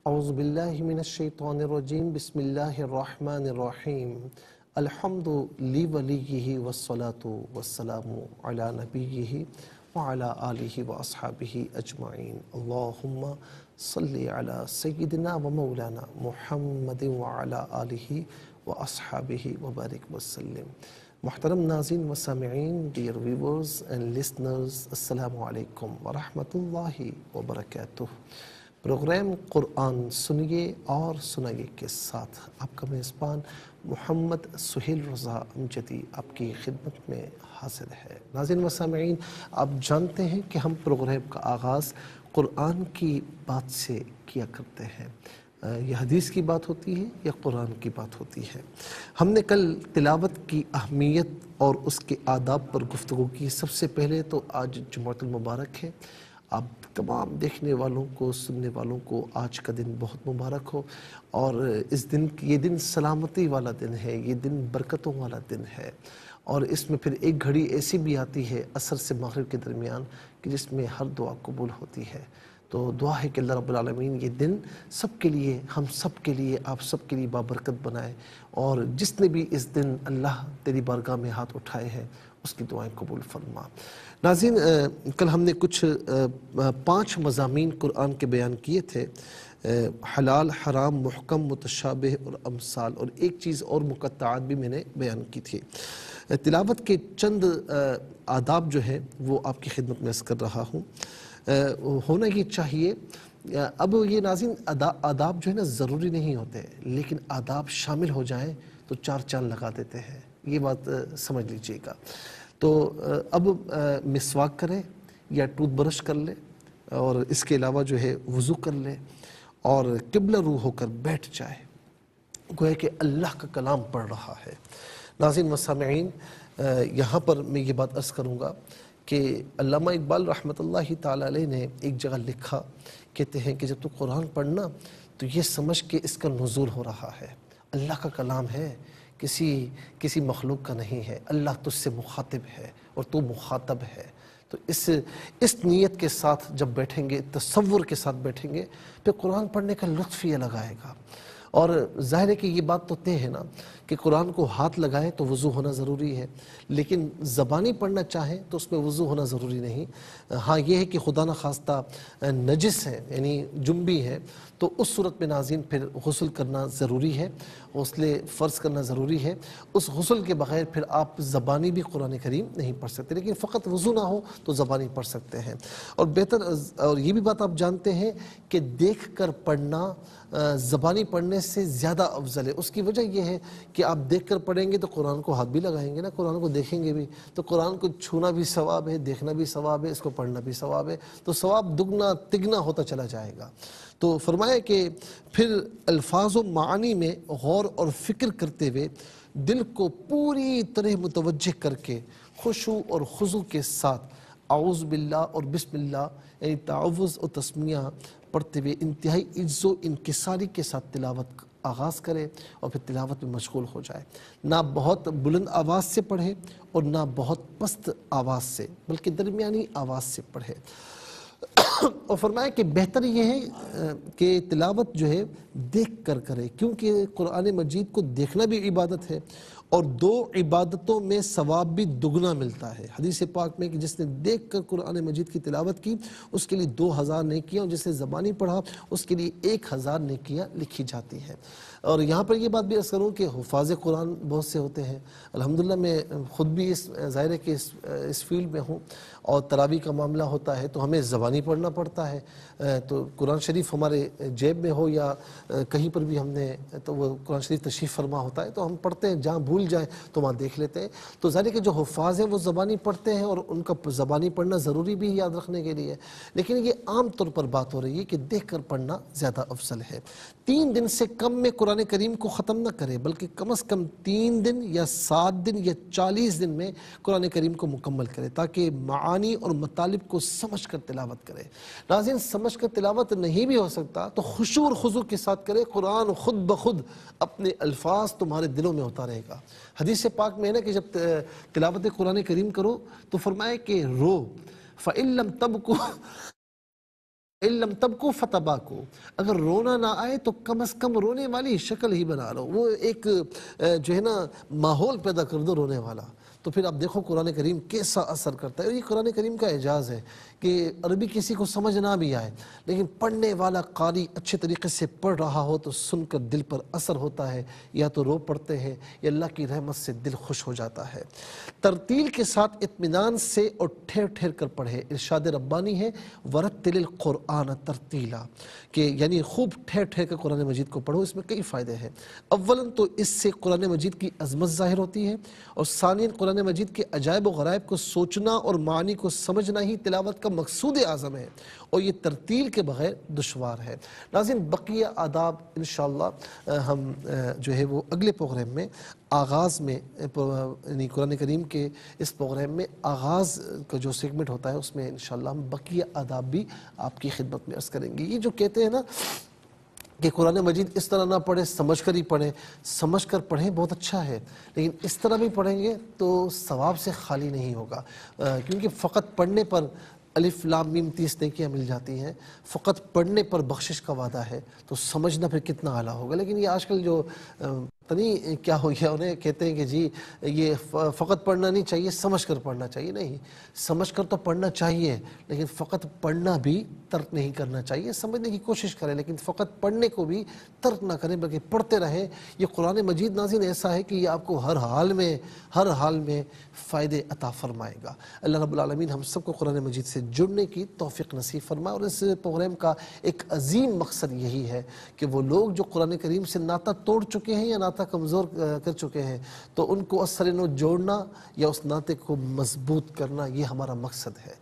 اعوذ باللہ من الشیطان الرجیم بسم اللہ الرحمن الرحیم الحمد لولیہ والصلاة والسلام علی نبیہ وعلی آلہ واصحابہ اجمعین اللہم صلی علی سیدنا و مولانا محمد وعلی آلہ واصحابہ وبارک وسلم۔ محترم ناظرین و سامعین، ڈیئر ویورز اینڈ لسنرز، السلام علیکم ورحمۃ اللہ وبرکاتہ۔ پروگرام قرآن سنیے اور سنائیے کے ساتھ آپ کا میزبان محمد سہیل رضا امجدی آپ کی خدمت میں حاضر ہے۔ ناظرین و سامعین، آپ جانتے ہیں کہ ہم پروگرام کا آغاز قرآن کی بات سے کیا کرتے ہیں۔ یہ حدیث کی بات ہوتی ہے یا قرآن کی بات ہوتی ہے۔ ہم نے کل تلاوت کی اہمیت اور اس کے آداب پر گفتگو کی۔ سب سے پہلے تو آج جمعۃ المبارک ہے۔ آپ تمام دیکھنے والوں کو، سننے والوں کو آج کا دن بہت مبارک ہو، اور یہ دن سلامتی والا دن ہے، یہ دن برکتوں والا دن ہے، اور اس میں پھر ایک گھڑی ایسی بھی آتی ہے عصر سے مغرب کے درمیان کہ جس میں ہر دعا قبول ہوتی ہے۔ تو دعا ہے کہ اللہ رب العالمین یہ دن سب کے لیے، ہم سب کے لیے، آپ سب کے لیے بابرکت بنائے، اور جس نے بھی اس دن اللہ تیری بارگاہ میں ہاتھ اٹھائے ہیں اس کی دعائیں قبول فرما۔ ناظرین، کل ہم نے کچھ 5 مضامین قرآن کے بیان کیے تھے، حلال، حرام، محکم، متشابہ اور امثال، اور ایک چیز اور مقطعات بھی میں نے بیان کی تھی۔ تلاوت کے چند آداب جو ہیں وہ آپ کی خدمت میں عرض کر رہا ہوں۔ ہونا یہ چاہیے، اب یہ ناظرین آداب جو ہے نا ضروری نہیں ہوتے، لیکن آداب شامل ہو جائیں تو 4 چاند لگا دیتے ہیں، یہ بات سمجھ لیجئے گا۔ تو اب مسواک کریں یا ٹوتھ برش کر لیں، اور اس کے علاوہ جو ہے وضو کر لیں اور قبلہ رو ہو کر بیٹھ جائے، گویا کہ اللہ کا کلام پڑھ رہا ہے۔ ناظرین و سامعین، یہاں پر میں یہ بات عرض کروں گا کہ علامہ اقبال رحمۃ اللہ تعالی علیہ نے ایک جگہ لکھا، کہتے ہیں کہ جب تو قرآن پڑھنا تو یہ سمجھ کہ اس کا نزول ہو رہا ہے، اللہ کا کلام ہے، کسی مخلوق کا نہیں ہے، اللہ تجھ سے مخاطب ہے اور تو مخاطب ہے۔ تو اس نیت کے ساتھ جب بیٹھیں گے، تصور کے ساتھ بیٹھیں گے، پھر قرآن پڑھنے کا لطف ہی الگ آئے گا۔ اور ظاہر ہے کہ یہ بات تو طے ہے نا کہ قرآن کو ہاتھ لگائے تو وضو ہونا ضروری ہے، لیکن زبانی پڑھنا چاہیں تو اس میں وضو ہونا ضروری نہیں۔ ہاں یہ ہے کہ خدا نخواستہ نجس ہے، یعنی جنبی ہے، تو اس صورت میں ناظرین پھر غسل کرنا ضروری ہے، غسل فرض کرنا ضروری ہے۔ اس غسل کے بغیر پھر آپ زبانی بھی قرآن کریم نہیں پڑھ سکتے، لیکن فقط وضو نہ ہو تو زبانی پڑھ سکتے ہیں۔ اور بہتر، اور یہ بھی بات آپ جانتے ہیں کہ دیکھ کر پڑھنا زبانی پڑھنے سے زیادہ افضل ہے۔ اس کی وجہ یہ ہے کہ آپ دیکھ کر پڑھیں گے تو قرآن کو ہاتھ بھی لگائیں گے نا، قرآن کو دیکھیں گے بھی، تو قرآن کو چھونا بھی ثواب ہے، دیکھنا بھی ثواب ہے، اس کو پڑھنا بھی ثواب ہے، تو ثواب دگنا تگنا ہوتا چلا جائے گا۔ تو فرمایا کہ پھر الفاظ و معانی میں غور اور فکر کرتے ہوئے دل کو پوری طرح متوجہ کر کے خشوع اور خضوع کے ساتھ اعوذ باللہ اور بسم اللہ، یعنی تعوذ و تسمیہ پڑھتے ہوئے انتہائی عجز و انکساری کے ساتھ تلاوت آغاز کرے، اور پھر تلاوت میں مشغول ہو جائے۔ نہ بہت بلند آواز سے پڑھے اور نہ بہت پست آواز سے، بلکہ درمیانی آواز سے پڑھے۔ اور فرمایا کہ بہتر یہ ہے کہ تلاوت جو ہے دیکھ کر کرے، کیونکہ قرآن مجید کو دیکھنا بھی عبادت ہے، اور 2 عبادتوں میں ثواب بھی دگنا ملتا ہے۔ حدیث پاک میں کہ جس نے دیکھ کر قرآن مجید کی تلاوت کی اس کے لیے 2000 نیکیاں، اور جس نے زبانی پڑھا اس کے لیے 1000 نیکیاں لکھی جاتی ہیں۔ اور یہاں پر یہ بات بھی عرض کروں کہ حفاظ قرآن بہت سے ہوتے ہیں، الحمدللہ میں خود بھی ظاہر ہے کہ اس فیلڈ میں ہوں، اور تراویح کا معاملہ ہوتا ہے تو ہمیں زبانی پڑھنا پڑتا ہے، تو قرآن شریف ہمارے جیب میں ہو یا کہیں پر بھی ہم نے، تو وہ قرآن شریف تشریف فرما ہوتا ہے تو ہم پڑھتے ہیں، جہاں بھول جائیں تو وہاں دیکھ لیتے ہیں۔ تو ظاہر ہے کہ جو حفاظ ہیں وہ زبانی پڑھتے ہیں، اور ان کا زبانی پڑھنا ضروری بھی یاد رکھنے کے لیے، لیکن یہ عام طور پر بات ہو رہی ہے کہ دیکھ کر پڑھنا زیادہ افضل ہے۔ 3 دن سے کم میں قرآن کریم کو ختم نہ کرے، بلکہ کم از کم 3 دن یا 7 دن یا 40 دن میں قرآن کریم کو مکمل کرے، تاکہ معانی اور مطالب کو سمجھ کر تلاوت کرے۔ ناظرین، سمجھ کر تلاوت نہیں بھی ہو سکتا تو خشوع اور خضوع کے ساتھ کرے، قرآن خود بخود اپنے الفاظ تمہارے دلوں میں ہوتا رہے گا۔ حدیث پاک میں ہے نا کہ جب تلاوت قرآن کریم کرو تو فرمائے کہ رو، فَإِن لَّمْ تَبْكُوا علم تب کو فتبا کو، اگر رونا نہ آئے تو کم از کم رونے والی شکل ہی بنا لو، وہ ایک جو ہے نا ماحول پیدا کر دو رونے والا، تو پھر آپ دیکھو قرآن کریم کیسا اثر کرتا ہے۔ اور یہ قرآن کریم کا اعجاز ہے کہ عربی کسی کو سمجھ نہ بھی آئے لیکن پڑھنے والا قاری اچھے طریقے سے پڑھ رہا ہو تو سن کر دل پر اثر ہوتا ہے، یا تو رو پڑتے ہیں یا اللہ کی رحمت سے دل خوش ہو جاتا ہے۔ ترتیل کے ساتھ اطمینان سے اور ٹھہر ٹھہر کر پڑھے، ارشاد ربانی ہے ورتل القرآن ترتیلا، کہ یعنی خوب ٹھہر ٹھہر کر قرآن مجید کو پڑھو۔ اس میں کئی فائدے ہیں۔ اولاً تو اس سے قرآن مجید کی عظمت ظاہر ہوتی ہے، اور ثانیاً قرآن مجید کے عجائب و غرائب کو سوچنا اور معانی کو سمجھنا ہی تلاوت کا مقصود اعظم ہے، اور یہ ترتیل کے بغیر دشوار ہے۔ ناظرین، بقیہ آداب انشاءاللہ ہم جو ہے وہ اگلے پروگرام میں آغاز میں، یعنی قرآن کریم کے اس پروگرام میں آغاز کا جو سیگمنٹ ہوتا ہے اس میں انشاءاللہ ہم بقیہ آداب بھی آپ کی خدمت میں عرض کریں گے۔ یہ جو کہتے ہیں نا کہ قرآن مجید اس طرح نہ پڑھیں، سمجھ کر ہی پڑھیں، سمجھ کر پڑھیں بہت اچھا ہے، لیکن اس طرح بھی پڑھیں گے تو ثواب سے خالی نہیں ہوگا، کیونکہ فقط پڑھنے پر الف لام میم 30 نیکیاں مل جاتی ہیں، فقط پڑھنے پر بخشش کا وعدہ ہے، تو سمجھنا پھر کتنا اعلیٰ ہوگا۔ لیکن یہ آج کل جو پتہ نہیں کیا ہو گیا، انہیں کہتے ہیں کہ جی یہ فقط پڑھنا نہیں چاہیے، سمجھ کر پڑھنا چاہیے۔ نہیں، سمجھ کر تو پڑھنا چاہیے، لیکن فقط پڑھنا بھی ترک نہیں کرنا چاہیے، سمجھنے کی کوشش کریں لیکن فقط پڑھنے کو بھی ترک نہ کریں بلکہ پڑھتے رہیں۔ یہ قرآن مجید ناظرین ایسا ہے کہ یہ آپ کو ہر حال میں فائدے عطا فرمائے گا۔ اللہ رب العالمین ہم سب کو قرآن مجید سے جڑنے کی توفیق نصیب فرمائے، اور اس پروگرام کا ایک عظیم مقصد یہی ہے کہ وہ لوگ جو قرآن کریم سے ناطہ توڑ چکے ہیں یا ناطہ کمزور کر چکے ہیں تو ان کو اثر نو جوڑنا یا اس ناطے کو مضبوط کرنا، یہ ہمارا مقصد ہے۔